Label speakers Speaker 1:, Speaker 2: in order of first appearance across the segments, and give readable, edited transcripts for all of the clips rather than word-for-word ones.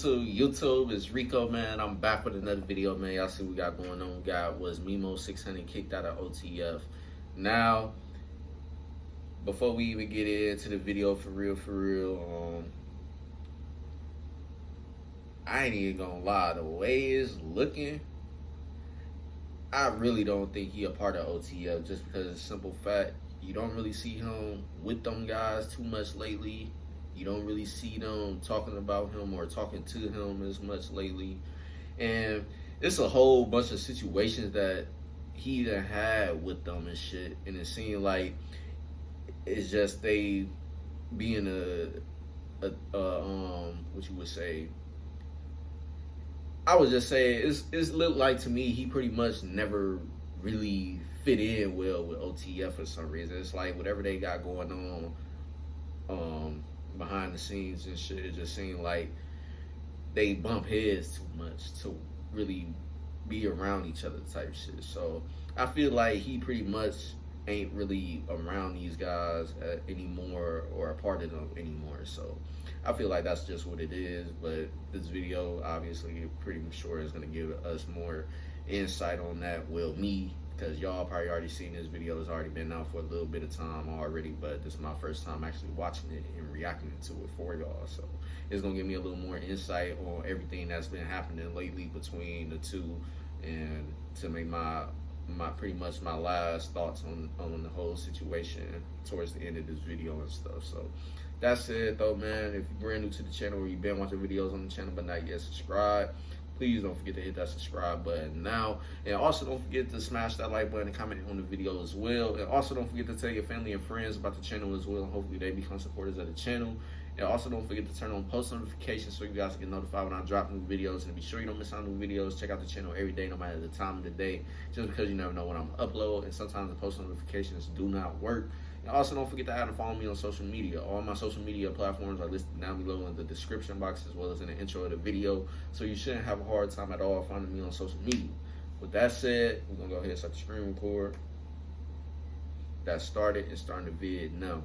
Speaker 1: to YouTube? It's Rico, man. I'm back with another video, man. Y'all see what we got going on. We got was Memo600 kicked out of OTF. Now, before we even get into the video for real, I ain't even gonna lie. The way it's looking, I really don't think he a part of OTF, just because of the simple fact you don't really see him with them guys too much lately. You don't really see them talking about him or talking to him as much lately. And it's a whole bunch of situations that he done had with them and shit. And it seemed like it's just they being what you would say. I would just say it's looked like to me he pretty much never really fit in well with OTF for some reason. It's like whatever they got going on behind the scenes and shit, it just seemed like they bump heads too much to really be around each other type shit. So I feel like he pretty much ain't really around these guys anymore or a part of them anymore. So I feel like that's just what it is. But this video obviously pretty sure is going to give us more insight on that. Well, me, because y'all probably already seen this video. It's already been out for a little bit of time already, but this is my first time actually watching it and reacting to it for y'all. So it's gonna give me a little more insight on everything that's been happening lately between the two, and to make my pretty much my last thoughts on the whole situation towards the end of this video and stuff. So that's it though, man. If you're brand new to the channel or you've been watching videos on the channel but not yet subscribed, please don't forget to hit that subscribe button now. And also don't forget to smash that like button and comment on the video as well. And also don't forget to tell your family and friends about the channel as well. And hopefully they become supporters of the channel. And also don't forget to turn on post notifications so you guys get notified when I drop new videos. And be sure you don't miss out on new videos. Check out the channel every day, no matter the time of the day, just because you never know when I'm upload. And sometimes the post notifications do not work. And also don't forget to add and follow me on social media. All my social media platforms are listed down below in the description box as well as in the intro of the video. So you shouldn't have a hard time at all finding me on social media. With that said, we're gonna go ahead and start the screen record. That started and starting the vid now.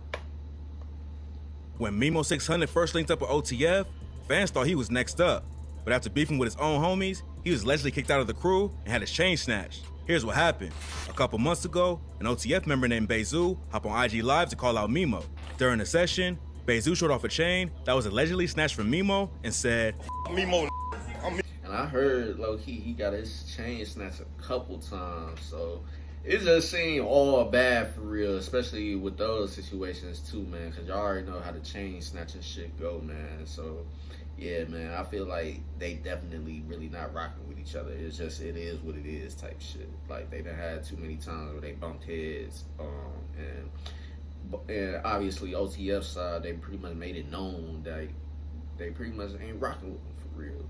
Speaker 2: When Memo600 first linked up with OTF, fans thought he was next up. But after beefing with his own homies, he was allegedly kicked out of the crew and had his chain snatched. Here's what happened. A couple months ago, an OTF member named Bayzoo hopped on IG Live to call out Memo. During the session, Bayzoo showed off a chain that was allegedly snatched from Memo and said,
Speaker 3: Memo.
Speaker 1: And I heard low-key he got his chain snatched a couple times. So it just seemed all bad for real, especially with those situations too, man, because y'all already know how the chain snatching shit go, man. So yeah, man, I feel like they definitely really not rocking with each other. It's just, it is what it is type shit. Like, they done had too many times where they bumped heads. And obviously, OTF side, they pretty much made it known that they pretty much ain't rocking with them for real.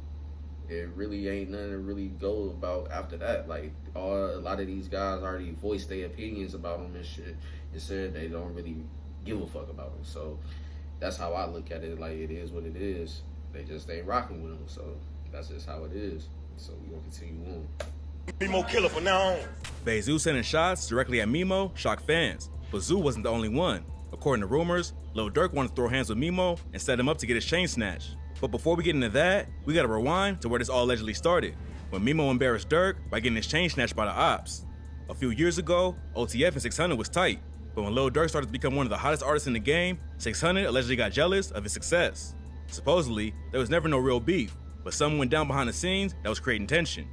Speaker 1: It really ain't nothing to really go about after that. Like, a lot of these guys already voiced their opinions about them and shit, and said they don't really give a fuck about them. So that's how I look at it. Like, it is what it is. They just ain't rocking with them, so that's just how it is. So we gonna continue on.
Speaker 3: Memo killer for now on.
Speaker 2: Bayzoo sending shots directly at Memo shocked fans, but Zoo wasn't the only one. According to rumors, Lil Durk wanted to throw hands with Memo and set him up to get his chain snatched. But before we get into that, we gotta rewind to where this all allegedly started, when Memo embarrassed Durk by getting his chain snatched by the ops. A few years ago, OTF and 600 was tight, but when Lil Durk started to become one of the hottest artists in the game, 600 allegedly got jealous of his success. Supposedly, there was never no real beef, but something went down behind the scenes that was creating tension.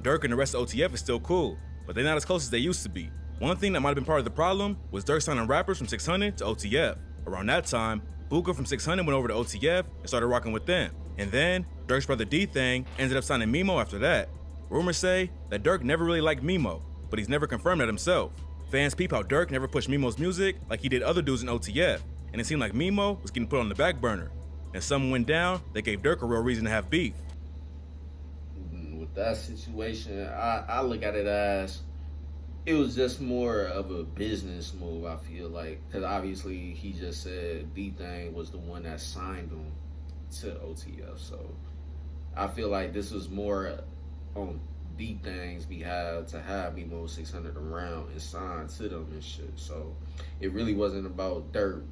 Speaker 2: Durk and the rest of OTF is still cool, but they're not as close as they used to be. One thing that might have been part of the problem was Durk signing rappers from 600 to OTF. Around that time, Booker from 600 went over to OTF and started rocking with them. And then, Durk's brother D-Thang ended up signing Memo after that. Rumors say that Durk never really liked Memo, but he's never confirmed that himself. Fans peep how Durk never pushed Memo's music like he did other dudes in OTF, and it seemed like Memo was getting put on the back burner. And something went down that gave Durk a real reason to have beef.
Speaker 1: With that situation, I look at it as it was just more of a business move, I feel like. Because obviously he just said D-Thang was the one that signed him to OTF. So I feel like this was more on D-Thang's behalf to have Memo600 around and signed to them and shit. So it really wasn't about Durk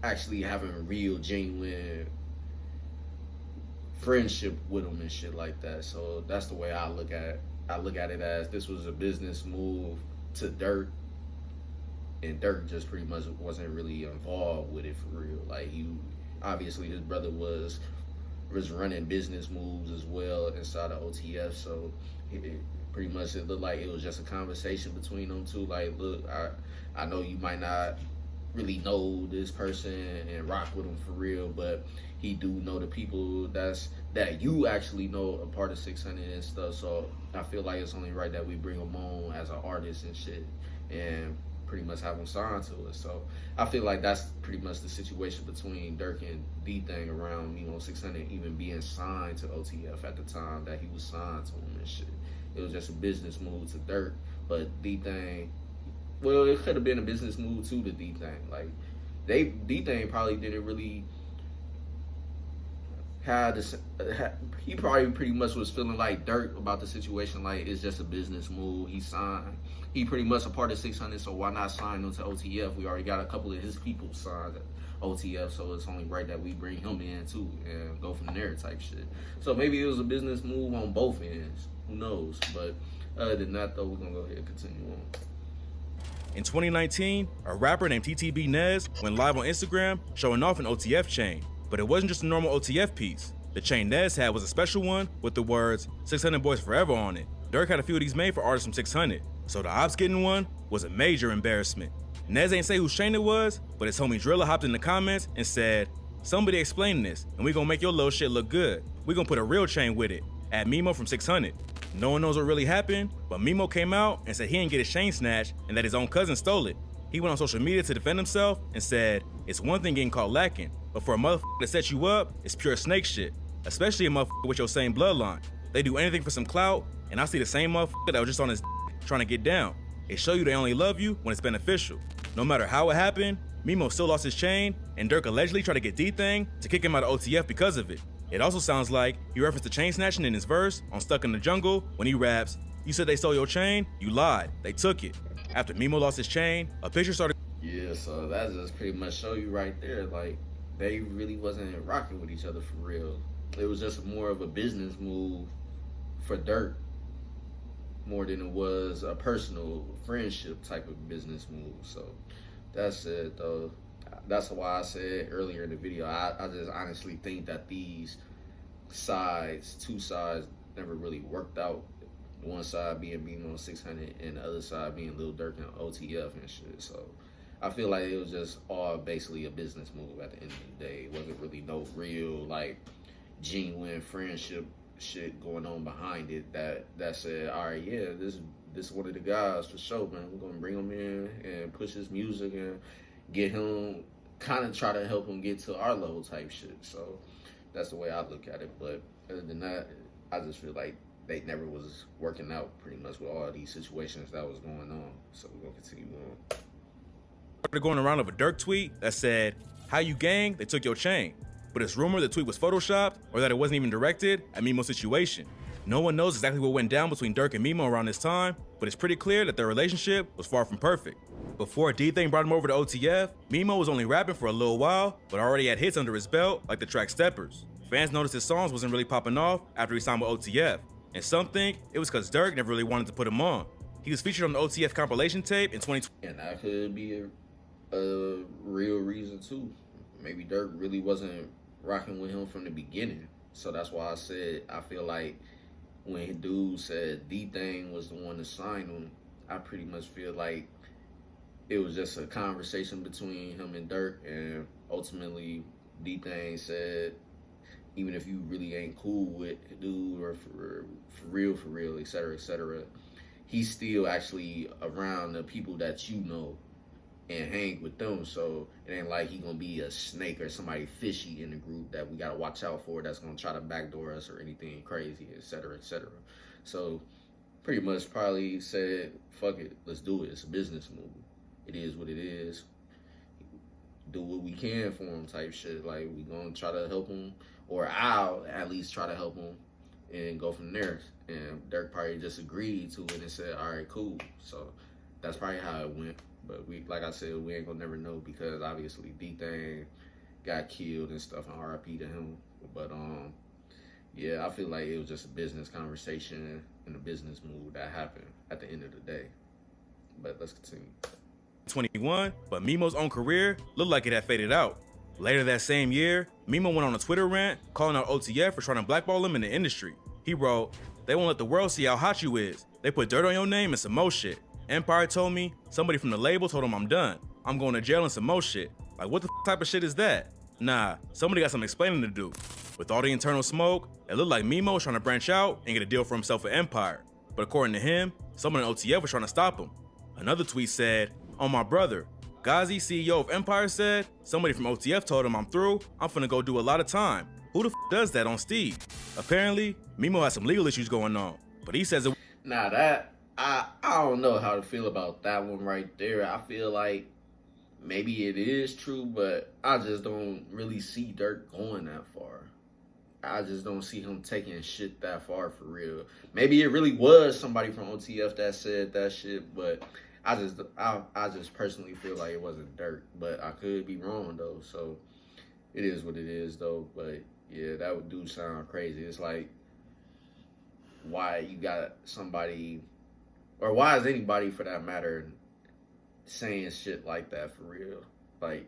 Speaker 1: actually having real, genuine friendship with him and shit like that. So that's the way I look at it. I look at it as this was a business move to Durk, and Durk just pretty much wasn't really involved with it for real. Like, he obviously, his brother was running business moves as well inside of OTF, so pretty much it looked like it was just a conversation between them two. Like, look, I know you might not really know this person and rock with him for real, but he do know the people that you actually know a part of 600 and stuff. So I feel like it's only right that we bring him on as an artist and shit, and pretty much have him signed to it. So I feel like that's pretty much the situation between Durk and D-Thing around Memo600 even being signed to OTF at the time that he was signed to him and shit. It was just a business move to Durk, but D-Thing, well, it could have been a business move too to D-Thing. Like, D-Thing probably didn't really have this. He probably pretty much was feeling like Durk about the situation. Like, it's just a business move. He signed. He pretty much a part of 600, so why not sign him to OTF? We already got a couple of his people signed to OTF, so it's only right that we bring him in too and go from there type shit. So maybe it was a business move on both ends. Who knows? But other than that, though, we're gonna go ahead and continue on.
Speaker 2: In 2019, a rapper named TTB Nez went live on Instagram showing off an OTF chain. But it wasn't just a normal OTF piece. The chain Nez had was a special one with the words 600 Boys Forever on it. Durk had a few of these made for artists from 600, so the ops getting one was a major embarrassment. Nez ain't say whose chain it was, but his homie Drilla hopped in the comments and said, "Somebody explain this, and we gonna make your little shit look good. We gonna put a real chain with it. At Memo from 600. No one knows what really happened, but Memo came out and said he didn't get his chain snatched and that his own cousin stole it. He went on social media to defend himself and said, "It's one thing getting caught lacking, but for a motherfucker to set you up, it's pure snake shit. Especially a motherfucker with your same bloodline. They do anything for some clout, and I see the same motherfucker that was just on his trying to get down. It show you they only love you when it's beneficial." No matter how it happened, Memo still lost his chain, and Durk allegedly tried to get D-Thing to kick him out of OTF because of it. It also sounds like he referenced the chain snatching in his verse on Stuck in the Jungle when he raps, "You said they stole your chain? You lied. They took it." After Memo lost his chain, a picture started.
Speaker 1: Yeah, so that just pretty much show you right there, like, they really wasn't rocking with each other for real. It was just more of a business move for Durk more than it was a personal friendship type of business move. So that's it, though. That's why I said earlier in the video, I just honestly think that these two sides never really worked out. One side being Memo600 and the other side being Lil Durk and OTF and shit. So I feel like it was just all basically a business move at the end of the day. It wasn't really no real, like, genuine friendship shit going on behind it that said, all right, yeah, this is one of the guys for sure, man. We're gonna bring him in and push his music and get him, kind of try to help him get to our level type shit. So that's the way I look at it. But other than that, I just feel like they never was working out pretty much with all these situations that was going on. So we're gonna continue on.
Speaker 2: Started going around of a Durk tweet that said, "How you gang? They took your chain." But it's rumored the tweet was photoshopped or that it wasn't even directed at Memo's situation. No one knows exactly what went down between Durk and Memo around this time, but it's pretty clear that their relationship was far from perfect. Before D-Thing brought him over to OTF, Memo was only rapping for a little while, but already had hits under his belt like the track Steppers. Fans noticed his songs wasn't really popping off after he signed with OTF, and some think it was because Durk never really wanted to put him on. He was featured on the OTF compilation tape in 2020.
Speaker 1: And that could be a real reason too. Maybe Durk really wasn't rocking with him from the beginning. So that's why I said I feel like when dude said D-Thing was the one to sign him, I pretty much feel like it was just a conversation between him and Durk, and ultimately D-Thing said, even if you really ain't cool with dude or for real, etc., he's still actually around the people that you know and hang with them. So it ain't like he gonna be a snake or somebody fishy in the group that we gotta watch out for that's gonna try to backdoor us or anything crazy, etc. So pretty much probably said, fuck it, let's do it. It's a business move. It is what it is. Do what we can for him type shit. Like, we gonna try to help him, or I'll at least try to help him and go from there. And Durk probably just agreed to it and said, all right, cool. So that's probably how it went. But we, like I said, we ain't gonna never know because obviously D-Thing got killed and stuff, and RIP to him. But yeah, I feel like it was just a business conversation and a business move that happened at the end of the day. But let's continue.
Speaker 2: 21, but Memo's own career looked like it had faded out. Later that same year, Memo went on a Twitter rant calling out OTF for trying to blackball him in the industry. He wrote, "They won't let the world see how hot you is. They put dirt on your name and some more shit. Empire told me, somebody from the label told him I'm done. I'm going to jail and some more shit. Like, what the type of shit is that? Nah, somebody got some explaining to do." With all the internal smoke, it looked like Memo was trying to branch out and get a deal for himself at Empire. But according to him, someone in OTF was trying to stop him. Another tweet said, "On my brother, Ghazi, CEO of Empire, said somebody from OTF told him I'm through, I'm finna go do a lot of time. Who the does that on Steve?" Apparently, Memo has some legal issues going on, but he says it.
Speaker 1: Now that I don't know how to feel about that one right there. I feel like maybe it is true, but I just don't really see Durk going that far. I just don't see him taking shit that far for real. Maybe it really was somebody from OTF that said that shit, but I just personally feel like it wasn't Durk. But I could be wrong though, so it is what it is though. But yeah, that do sound crazy. It's like, why you got somebody, or why is anybody for that matter saying shit like that for real? Like,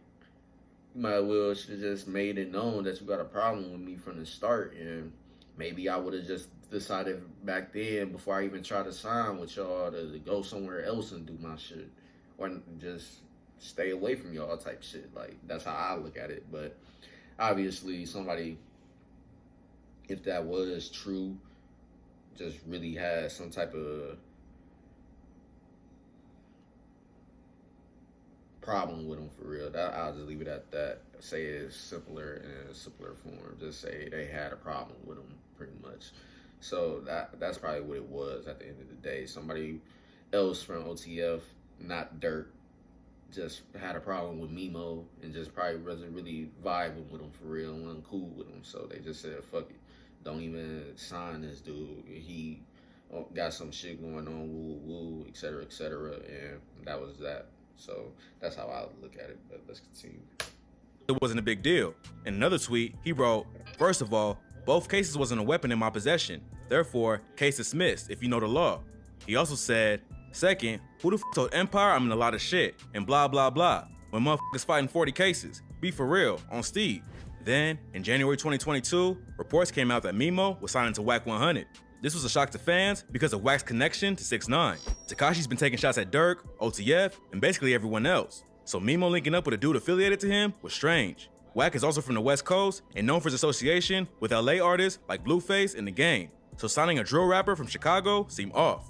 Speaker 1: you might well should have just made it known that you got a problem with me from the start, and maybe I would have just decided back then, before I even tried to sign with y'all, to go somewhere else and do my shit, or just stay away from y'all type shit. Like, that's how I look at it. But obviously somebody, if that was true, just really had some type of problem with them for real. That, I'll just leave it at that. Say it's simpler in a simpler form. Just say they had a problem with them, pretty much. So that's probably what it was at the end of the day. Somebody else from OTF, not Durk, just had a problem with Memo and just probably wasn't really vibing with him for real and wasn't cool with him. So they just said, fuck it, don't even sign this dude. He got some shit going on, woo woo, et cetera, and that was that. So that's how I look at it, but let's continue.
Speaker 2: It wasn't a big deal. In another tweet, he wrote, "First of all, both cases wasn't a weapon in my possession. Therefore, case dismissed if you know the law." He also said, "Second, who the told Empire I'm in a lot of shit and blah blah blah when motherfuckers fighting 40 cases? Be for real, on Steve." Then, in January 2022, reports came out that Memo was signed to Wack 100. This was a shock to fans because of Wack's connection to 6ix9ine. Tekashi's been taking shots at Durk, OTF, and basically everyone else. So Memo linking up with a dude affiliated to him was strange. Wack is also from the West Coast and known for his association with LA artists like Blueface and The Game. So signing a drill rapper from Chicago seemed off.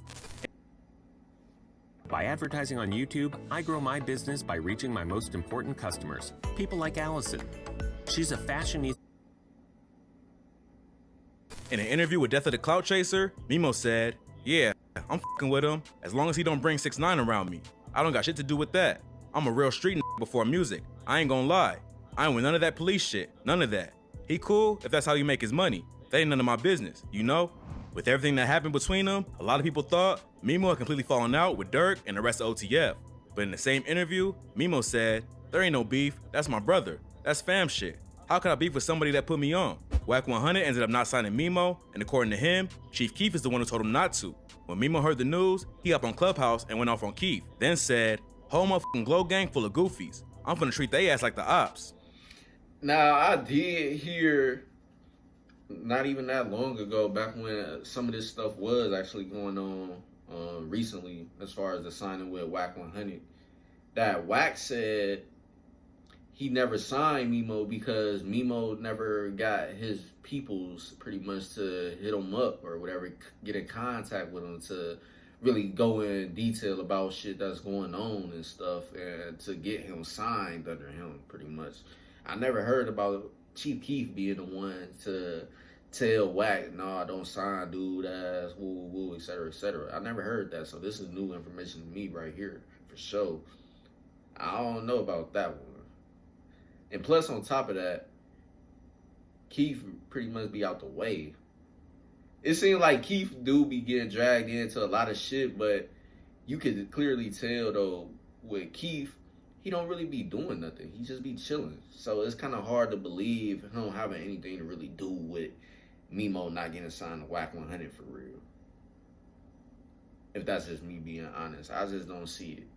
Speaker 4: By advertising on YouTube, I grow my business by reaching my most important customers, people like Allison. She's a fashionista.
Speaker 2: In an interview with Death of the Clout Chaser, Memo said, "Yeah, I'm fucking with him as long as he don't bring 6ix9ine around me. I don't got shit to do with that. I'm a real street before music. I ain't gonna lie. I ain't with none of that police shit, none of that. He cool if that's how he make his money. That ain't none of my business, you know?" With everything that happened between them, a lot of people thought Memo had completely fallen out with Durk and the rest of OTF. But in the same interview, Memo said, "There ain't no beef, that's my brother. That's fam shit. How could I beef with somebody that put me on?" Wack 100 ended up not signing Memo, and according to him, Chief Keef is the one who told him not to. When Memo heard the news, he hopped on Clubhouse and went off on Keef, then said, "Whole motherfucking Glow gang full of goofies. I'm finna treat they ass like the ops."
Speaker 1: Now, I did hear, not even that long ago, back when some of this stuff was actually going on recently, as far as the signing with Wack 100, that Wack said he never signed Memo because Memo never got his peoples pretty much to hit him up or whatever, get in contact with him to really go in detail about shit that's going on and stuff, and to get him signed under him pretty much. I never heard about Chief Keef being the one to tell Wack, "Nah, don't sign dude ass, woo woo, et cetera, et cetera." I never heard that, so this is new information to me right here, for sure. I don't know about that one. And plus, on top of that, Keef pretty much be out the way. It seems like Keef do be getting dragged into a lot of shit, but you could clearly tell, though, with Keef, he don't really be doing nothing. He just be chilling. So it's kind of hard to believe him having anything to really do with Memo not getting signed to Whack 100 for real. If that's just me being honest, I just don't see it.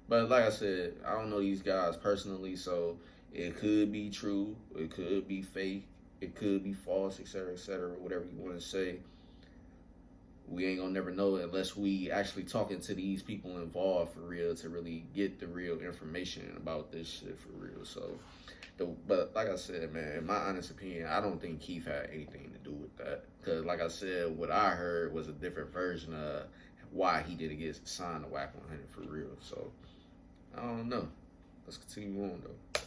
Speaker 1: But like I said, I don't know these guys personally, so it could be true, it could be fake, it could be false, etc., whatever you want to say. We ain't gonna never know unless we actually talking to these people involved for real to really get the real information about this shit for real. So, but like I said, man, in my honest opinion, I don't think Keith had anything to do with that. Because like I said, what I heard was a different version of why he didn't get signed to Whack 100 for real. So, I don't know. Let's continue on, though.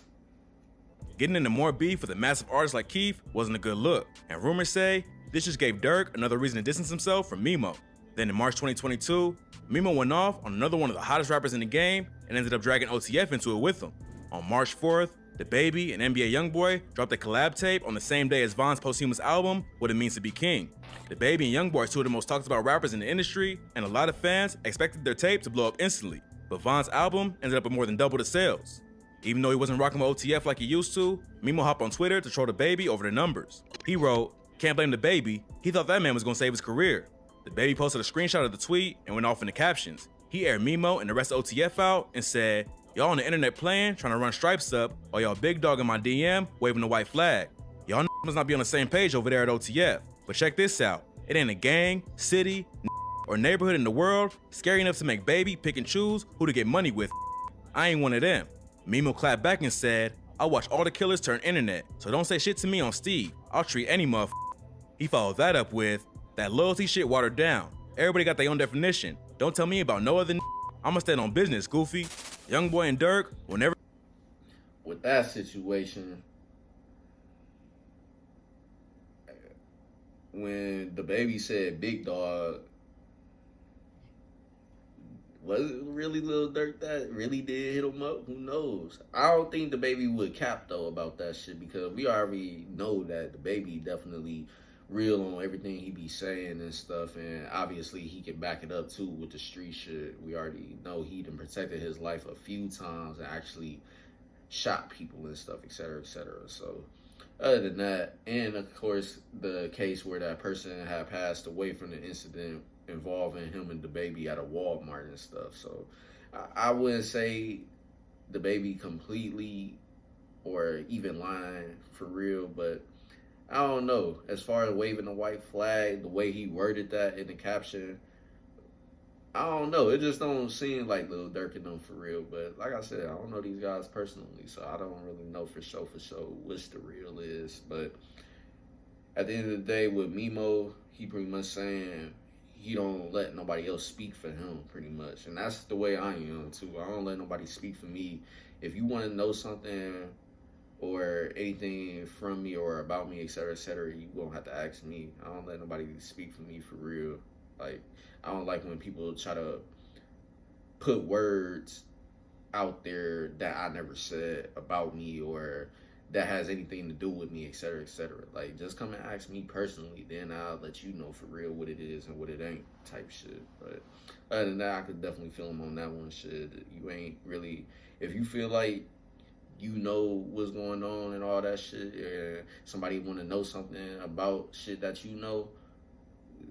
Speaker 2: Getting into more beef with a massive artist like Keith wasn't a good look, and rumors say this just gave Durk another reason to distance himself from Memo. Then in March 2022, Memo went off on another one of the hottest rappers in the game and ended up dragging OTF into it with him. On March 4th, DaBaby and NBA YoungBoy dropped a collab tape on the same day as Von's posthumous album, What It Means to Be King. DaBaby and YoungBoy are two of the most talked about rappers in the industry, and a lot of fans expected their tape to blow up instantly, but Von's album ended up with more than double the sales. Even though he wasn't rocking with OTF like he used to, Memo hopped on Twitter to troll DaBaby over the numbers. He wrote, "Can't blame DaBaby, he thought that man was gonna save his career." DaBaby posted a screenshot of the tweet and went off in the captions. He aired Memo and the rest of OTF out and said, "Y'all on the internet playing, trying to run stripes up, while y'all big dog in my DM waving the white flag. Y'all must not be on the same page over there at OTF. But check this out, it ain't a gang, city, or neighborhood in the world scary enough to make baby pick and choose who to get money with. I ain't one of them." Memo clapped back and said, "I watch all the killers turn internet, so don't say shit to me on Steve. I'll treat any motherfucker." He followed that up with, "That loyalty shit watered down. Everybody got their own definition. Don't tell me about no other I'ma stand on business, goofy." YoungBoy and Durk will never.
Speaker 1: With that situation, when DaBaby said big dog, was it really Lil Durk that really did hit him up? Who knows? I don't think DaBaby would cap though about that shit, because we already know that DaBaby definitely real on everything he be saying and stuff, and obviously he can back it up too with the street shit. We already know he done protected his life a few times and actually shot people and stuff, etc., So other than that, and of course the case where that person had passed away from the incident involving him and DaBaby at a Walmart and stuff. So I wouldn't say DaBaby completely or even lying for real, but I don't know. As far as waving the white flag, the way he worded that in the caption, I don't know. It just don't seem like Lil Durk and them for real. But like I said, I don't know these guys personally, so I don't really know for sure which the real is. But at the end of the day, with Memo, he pretty much saying he don't let nobody else speak for him, pretty much. And that's the way I am, too. I don't let nobody speak for me. If you want to know something or anything from me or about me, etc., you won't have to ask me. I don't let nobody speak for me for real. Like, I don't like when people try to put words out there that I never said about me or that has anything to do with me, etc., Like, just come and ask me personally, then I'll let you know for real what it is and what it ain't type shit. But other than that, I could definitely feel him on that one shit. You ain't really, if you feel like you know what's going on and all that shit, and somebody want to know something about shit that you know,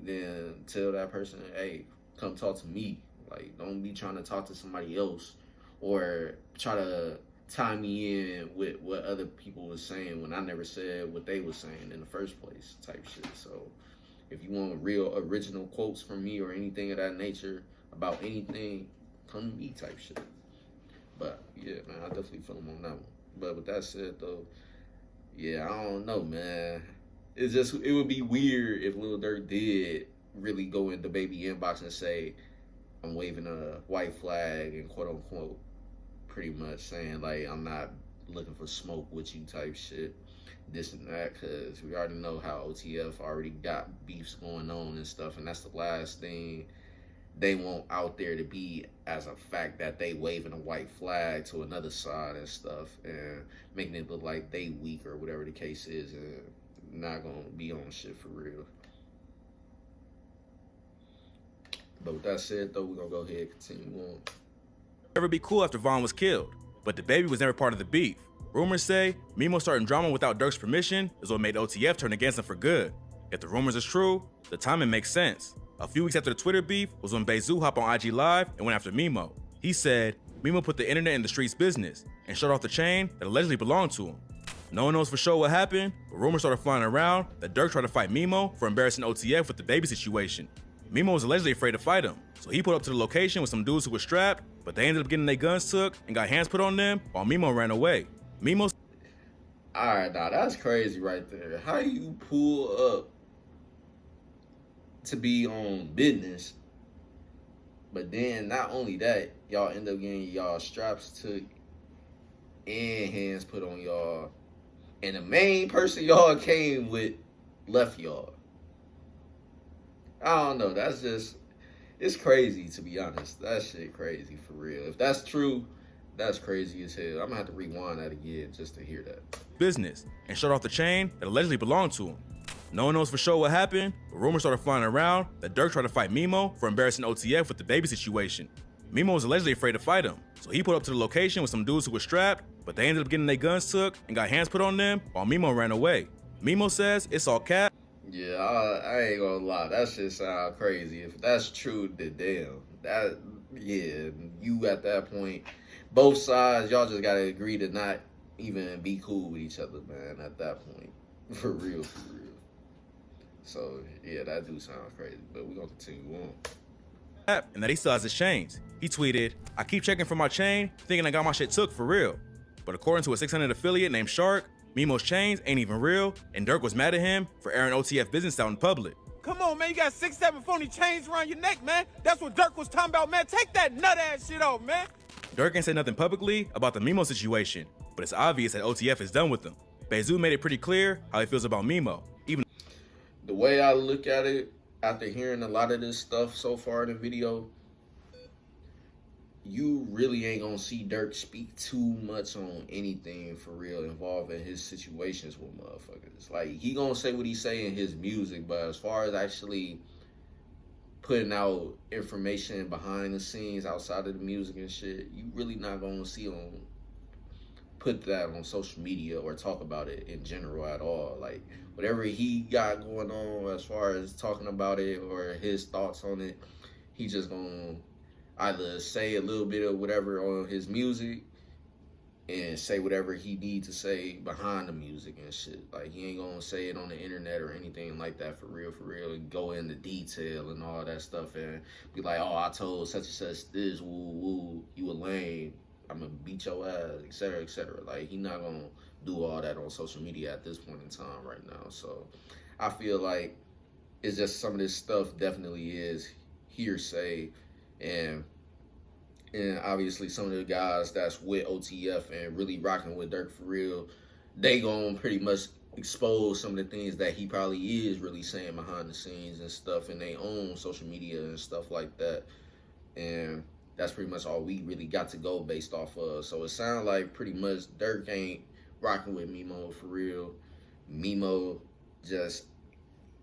Speaker 1: then tell that person, hey, come talk to me. Like, don't be trying to talk to somebody else or try to tie me in with what other people was saying when I never said what they was saying in the first place type shit. So if you want real original quotes from me or anything of that nature about anything, come to me type shit. But yeah, man, I definitely feel him on that one. But with that said, though, yeah, I don't know, man. It's just, it would be weird if Lil Durk did really go in DaBaby inbox and say, I'm waving a white flag and quote unquote, pretty much saying like, I'm not looking for smoke with you type shit, this and that, because we already know how OTF already got beefs going on and stuff, and that's the last thing they want out there to be as a fact that they waving a white flag to another side and stuff and making it look like they weak or whatever the case is and not gonna be on shit for real. But with that said though, we're gonna go ahead and continue on.
Speaker 2: Ever be cool after Von was killed. But the baby was never part of the beef. Rumors say Memo starting drama without Durk's permission is what made OTF turn against him for good. If the rumors is true, the timing makes sense. A few weeks after the Twitter beef was when Bayzoo hopped on IG Live and went after Memo. He said Memo put the internet in the streets business and shut off the chain that allegedly belonged to him. No one knows for sure what happened, but rumors started flying around that Durk tried to fight Memo for embarrassing OTF with the baby situation. Memo was allegedly afraid to fight him, so he pulled up to the location with some dudes who were strapped, but they ended up getting their guns took and got hands put on them while Memo ran away. Memo.
Speaker 1: Alright, now that's crazy right there. How you pull up to be on business, but then not only that, y'all end up getting y'all straps took and hands put on y'all, and the main person y'all came with left y'all. I don't know, that's just, it's crazy to be honest. That shit crazy for real. If that's true, that's crazy as hell. I'm gonna have to rewind that again just to hear that.
Speaker 2: Business and shut off the chain that allegedly belonged to him. No one knows for sure what happened, but rumors started flying around that Durk tried to fight Memo for embarrassing OTF with the baby situation. Memo was allegedly afraid to fight him, so he pulled up to the location with some dudes who were strapped, but they ended up getting their guns took and got hands put on them while Memo ran away. Memo says it's all cap.
Speaker 1: Yeah, I ain't gonna lie. That shit sound crazy. If that's true, then damn. Yeah, you at that point, both sides, y'all just gotta agree to not even be cool with each other, man, at that point. For real, for real. So, yeah, that do sound crazy, but we're gonna continue on.
Speaker 2: And that he still has his chains. He tweeted, "I keep checking for my chain, thinking I got my shit took for real. But according to a 600 affiliate named Chiraq, Memo's chains ain't even real, and Durk was mad at him for airing OTF business out in public."
Speaker 5: Come on, man, you got 6, 7 phony chains around your neck, man. That's what Durk was talking about, man. Take that nut-ass shit off, man.
Speaker 2: Durk ain't said nothing publicly about the Memo situation, but it's obvious that OTF is done with him. Bayzoo made it pretty clear how he feels about Memo. Even
Speaker 1: the way I look at it, after hearing a lot of this stuff so far in the video, you really ain't gonna see Durk speak too much on anything for real involving his situations with motherfuckers. Like, he gonna say what he say in his music, but as far as actually putting out information behind the scenes outside of the music and shit, you really not gonna see him put that on social media or talk about it in general at all. Like, whatever he got going on as far as talking about it or his thoughts on it, he just gonna either say a little bit of whatever on his music and say whatever he need to say behind the music and shit. Like, he ain't gonna say it on the internet or anything like that for real, and go into detail and all that stuff and be like, oh, I told such and such this, woo, woo, you a lame, I'm gonna beat your ass, etc., etc. Like, he not gonna do all that on social media at this point in time right now. So I feel like it's just some of this stuff definitely is hearsay, and obviously some of the guys that's with OTF and really rocking with Durk for real, they gonna pretty much expose some of the things that he probably is really saying behind the scenes and stuff in their own social media and stuff like that. And that's pretty much all we really got to go based off of. So it sounds like pretty much Durk ain't rocking with Memo for real. Memo just,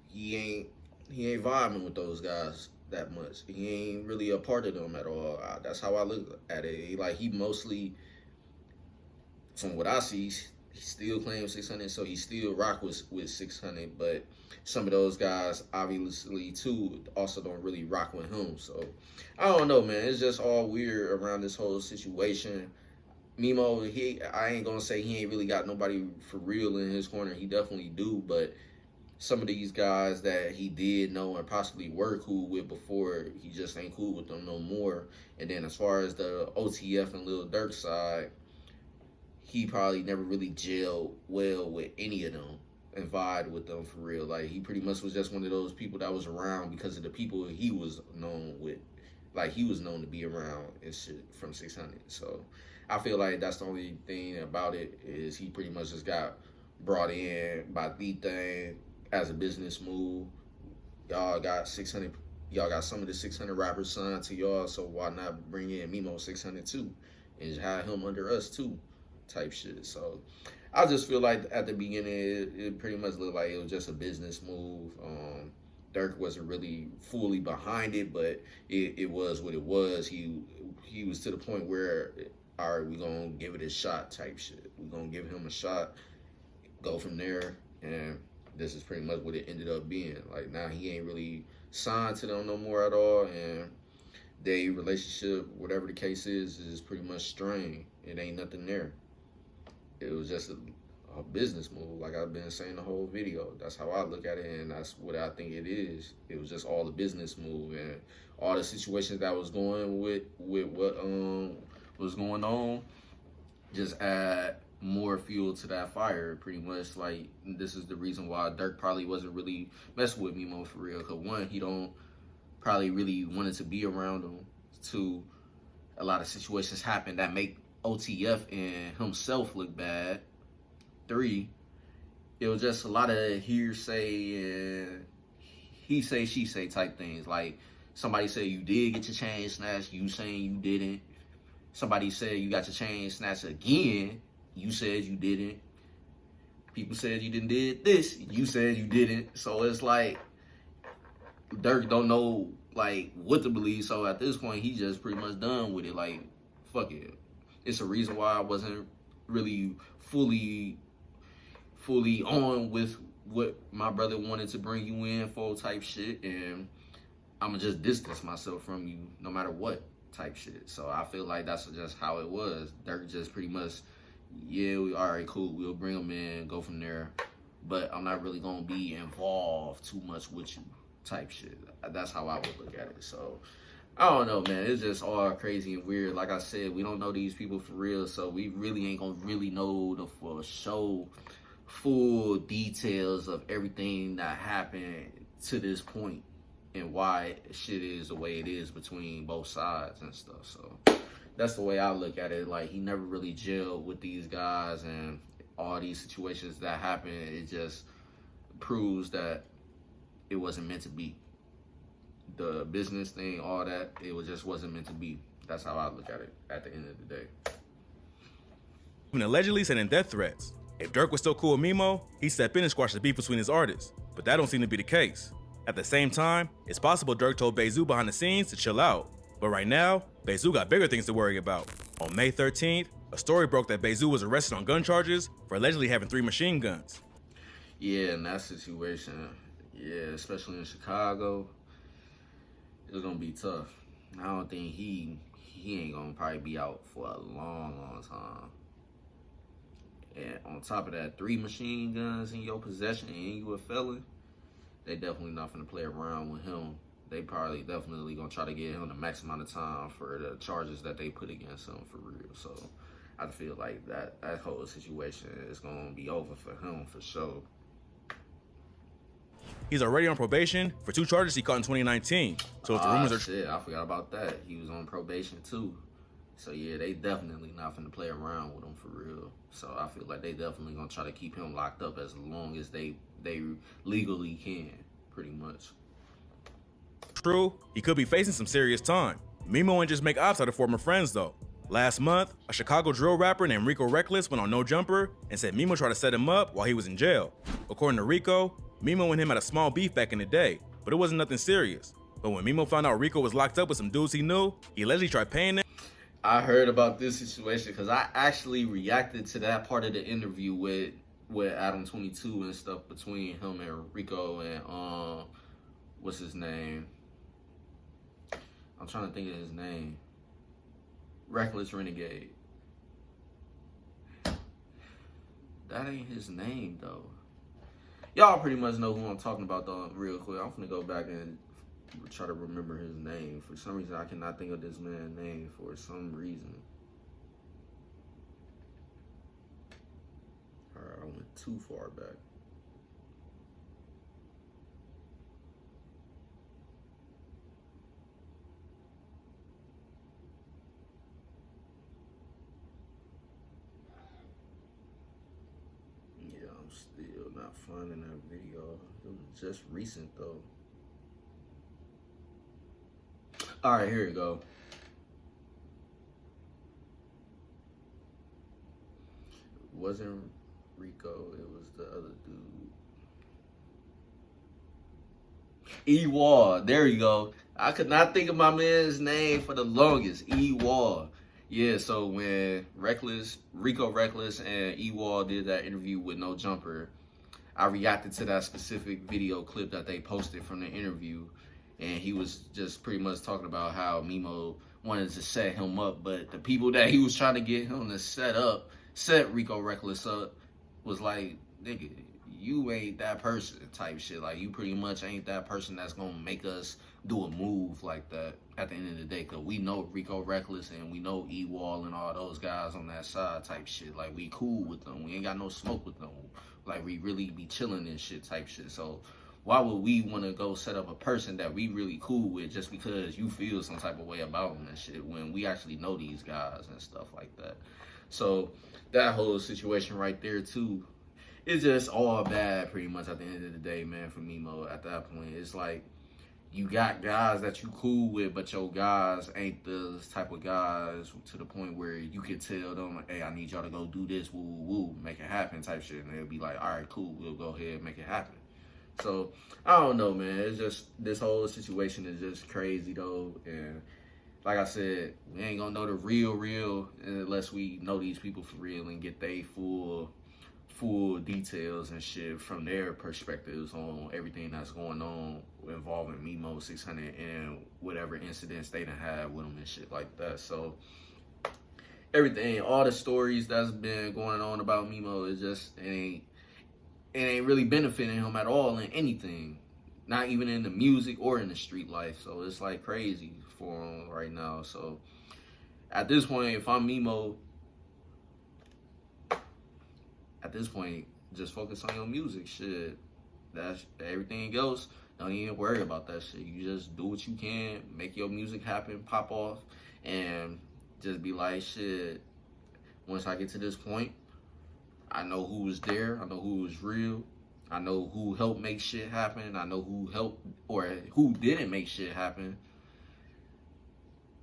Speaker 1: he ain't vibing with those guys that much. He ain't really a part of them at all. That's how I look at it. He mostly, from what I see, he still claims 600, so he still rock with 600, but some of those guys obviously too also don't really rock with him. So I don't know, man. It's just all weird around this whole situation. Memo, I ain't gonna say he ain't really got nobody for real in his corner. He definitely do, but some of these guys that he did know and possibly were cool with before, he just ain't cool with them no more. And then as far as the OTF and Lil Durk side, he probably never really gelled well with any of them and vibed with them for real. Like, he pretty much was just one of those people that was around because of the people he was known with. Like, he was known to be around and shit from 600. So I feel like that's the only thing about it, is he pretty much just got brought in by the thing as a business move. Y'all got 600, y'all got some of the 600 rappers signed to y'all, so why not bring in Memo600 too and just have him under us too, type shit. So I just feel like at the beginning it pretty much looked like it was just a business move. Durk wasn't really fully behind it, but it was what it was. He was to the point where all right, we gonna give it a shot type shit. We gonna give him a shot, go from there, and this is pretty much what it ended up being. Like, now he ain't really signed to them no more at all, and their relationship, whatever the case is pretty much strained. It ain't nothing there. It was just a business move, like I've been saying the whole video. That's how I look at it, and that's what I think it is. It was just all a business move, and all the situations that was going with what was going on just add more fuel to that fire, pretty much. Like, this is the reason why Durk probably wasn't really messing with Memo for real. Cause one, he don't probably really wanted to be around him. Two, a lot of situations happen that make OTF and himself look bad. Three, it was just a lot of hearsay and he say, she say type things. Like, somebody say you did get your chain snatched, you saying you didn't. Somebody said you got your chain snatched again, you said you didn't. People said you didn't did this, you said you didn't. So it's like, Durk don't know, like, what to believe. So at this point, he just pretty much done with it. Like, fuck it. It's a reason why I wasn't really fully on with what my brother wanted to bring you in for type shit. And I'ma just distance myself from you no matter what type shit. So I feel like that's just how it was. Durk just pretty much, yeah, all right, cool, we'll bring him in, go from there. But I'm not really gonna be involved too much with you type shit. That's how I would look at it. So I don't know, man. It's just all crazy and weird. Like I said, we don't know these people for real, so we really ain't gonna really know the for sure full details of everything that happened to this point and why shit is the way it is between both sides and stuff. So that's the way I look at it. Like, he never really gelled with these guys, and all these situations that happen, it just proves that it wasn't meant to be. The business thing, all that, just wasn't meant to be. That's how I look at it at the end of the day.
Speaker 2: Even allegedly sending death threats. If Durk was still cool with Memo, he'd step in and squash the beef between his artists. But that don't seem to be the case. At the same time, it's possible Durk told bayzoo behind the scenes to chill out. But right now, bayzoo got bigger things to worry about. On May 13th, a story broke that bayzoo was arrested on gun charges for allegedly having 3 machine guns.
Speaker 1: Yeah, in that situation, yeah, especially in Chicago, it's gonna be tough. I don't think he ain't gonna probably be out for a long time. And on top of that, 3 machine guns in your possession and you a felon, they definitely not gonna play around with him. They probably definitely gonna try to get him the max amount of time for the charges that they put against him for real. So I feel like that whole situation is gonna be over for him for sure.
Speaker 2: He's already on probation for 2 charges he caught in 2019. So if the rumors are
Speaker 1: shit, I forgot about that. He was on probation too. So yeah, they definitely not finna play around with him for real. So I feel like they definitely gonna try to keep him locked up as long as they legally can, pretty much.
Speaker 2: True, he could be facing some serious time. Memo ain't just make ops out of former friends though. Last month, a Chicago drill rapper named Rico Reckless went on No Jumper and said Memo tried to set him up while he was in jail. According to Rico, Memo and him had a small beef back in the day, but it wasn't nothing serious. But when Memo found out Rico was locked up with some dudes he knew, he allegedly tried paying them.
Speaker 1: I heard about this situation because I actually reacted to that part of the interview with Adam 22 and stuff between him and Rico and what's his name? I'm trying to think of his name. Reckless Renegade. That ain't his name though. Y'all pretty much know who I'm talking about though, real quick. I'm gonna go back and try to remember his name. For some reason, I cannot think of this man's name for some reason. Alright, I went too far back. Yeah, I'm still not finding that video. It was just recent though. All right, here we go. It wasn't Rico, it was the other dude. E-Wall, there you go. I could not think of my man's name for the longest. E-Wall. Yeah, so when Rico Reckless and E-Wall did that interview with No Jumper, I reacted to that specific video clip that they posted from the interview, and he was just pretty much talking about how Memo wanted to set him up, but the people that he was trying to get him to set Rico Reckless up, was like, nigga, you ain't that person type shit. Like, you pretty much ain't that person that's gonna make us do a move like that at the end of the day, because we know Rico Reckless and we know E-Wall and all those guys on that side type shit. Like, we cool with them. We ain't got no smoke with them. Like, we really be chilling and shit type shit. So why would we want to go set up a person that we really cool with just because you feel some type of way about them and shit, when we actually know these guys and stuff like that? So that whole situation right there too, it's just all bad pretty much at the end of the day, man, for Memo. At that point, it's like, you got guys that you cool with, but your guys ain't the type of guys to the point where you can tell them, hey, I need y'all to go do this, woo, woo, woo, make it happen type shit. And they'll be like, all right, cool, we'll go ahead and make it happen. So, I don't know, man. It's just, this whole situation is just crazy, though. And like I said, we ain't gonna know the real unless we know these people for real and get they full details and shit from their perspectives on everything that's going on involving Memo600 and whatever incidents they done had with them and shit like that. So everything, all the stories that's been going on about Memo is just, it ain't really benefiting him at all in anything, not even in the music or in the street life. So it's like crazy for him right now. So at this point, if I'm Memo, at this point, just focus on your music shit. That's everything else. Don't even worry about that shit. You just do what you can, make your music happen, pop off, and just be like, shit, once I get to this point, I know who was there, I know who was real, I know who helped make shit happen, I know who helped or who didn't make shit happen,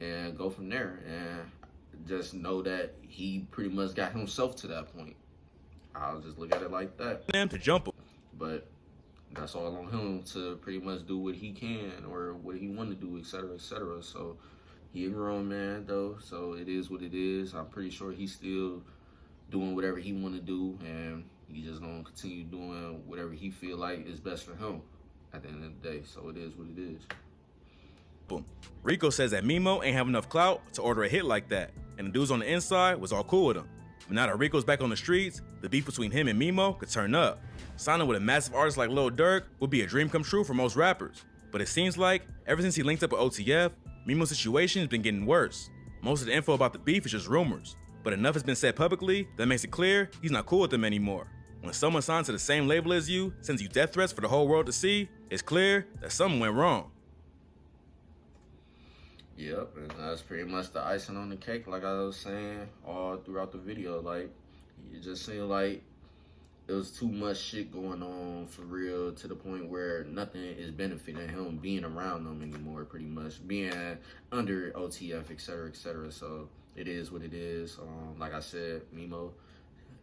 Speaker 1: and go from there. And just know that he pretty much got himself to that point. I'll just look at it like that.
Speaker 2: Them to jump him.
Speaker 1: But that's all on him to pretty much do what he can or what he want to do, etc., etc. So he a grown man, though, so it is what it is. I'm pretty sure he's still doing whatever he want to do, and he just gonna continue doing whatever he feel like is best for him at the end of the day. So it is what it is.
Speaker 2: Boom. Rico says that Memo ain't have enough clout to order a hit like that, and the dudes on the inside was all cool with him. But now that Rico's back on the streets, the beef between him and Memo could turn up. Signing with a massive artist like Lil Durk would be a dream come true for most rappers. But it seems like, ever since he linked up with OTF, Memo's situation has been getting worse. Most of the info about the beef is just rumors, but enough has been said publicly that makes it clear he's not cool with them anymore. When someone signs to the same label as you, sends you death threats for the whole world to see, it's clear that something went wrong.
Speaker 1: Yep, and that's pretty much the icing on the cake, like I was saying all throughout the video. Like, it just seemed like there was too much shit going on for real, to the point where nothing is benefiting him being around them anymore, pretty much being under OTF, etc., etc. So it is what it is. Like I said, Memo,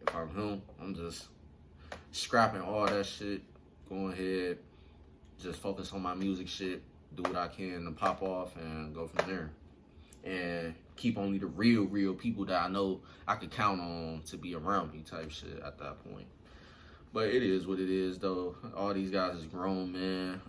Speaker 1: if I'm him, I'm just scrapping all that shit, going ahead, just focus on my music shit, do what I can to pop off and go from there. And keep only the real people that I know I could count on to be around me type shit at that point. But it is what it is, though. All these guys is grown, man.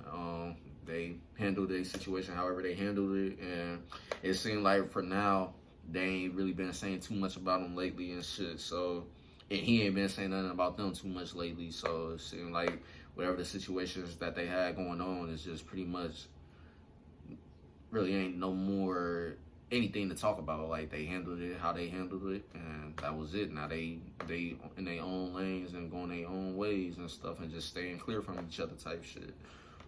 Speaker 1: They handled their situation however they handled it. And it seemed like for now, they ain't really been saying too much about them lately and shit. So, and he ain't been saying nothing about them too much lately. So it seemed like whatever the situations that they had going on is just pretty much really ain't no more anything to talk about. Like, they handled it how they handled it, and that was it. Now they in their own lanes and going their own ways and stuff, and just staying clear from each other type shit.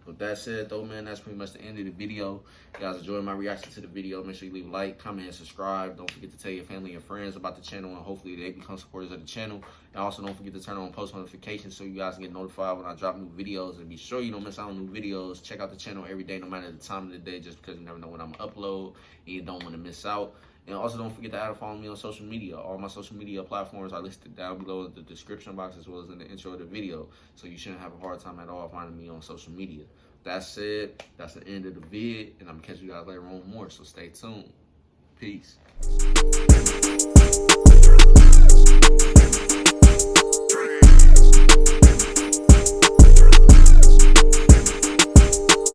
Speaker 1: With that said, though, man, that's pretty much the end of the video. If you guys enjoyed my reaction to the video, make sure you leave a like, comment, and subscribe. Don't forget to tell your family and friends about the channel, and hopefully they become supporters of the channel. And also don't forget to turn on post notifications so you guys can get notified when I drop new videos. And be sure you don't miss out on new videos. Check out the channel every day, no matter the time of the day, just because you never know when I'm going to upload and you don't want to miss out. And also don't forget to add and follow me on social media. All my social media platforms are listed down below in the description box, as well as in the intro of the video. So you shouldn't have a hard time at all finding me on social media. That said, that's the end of the vid, and I'm gonna catch you guys later on more, so stay tuned. Peace.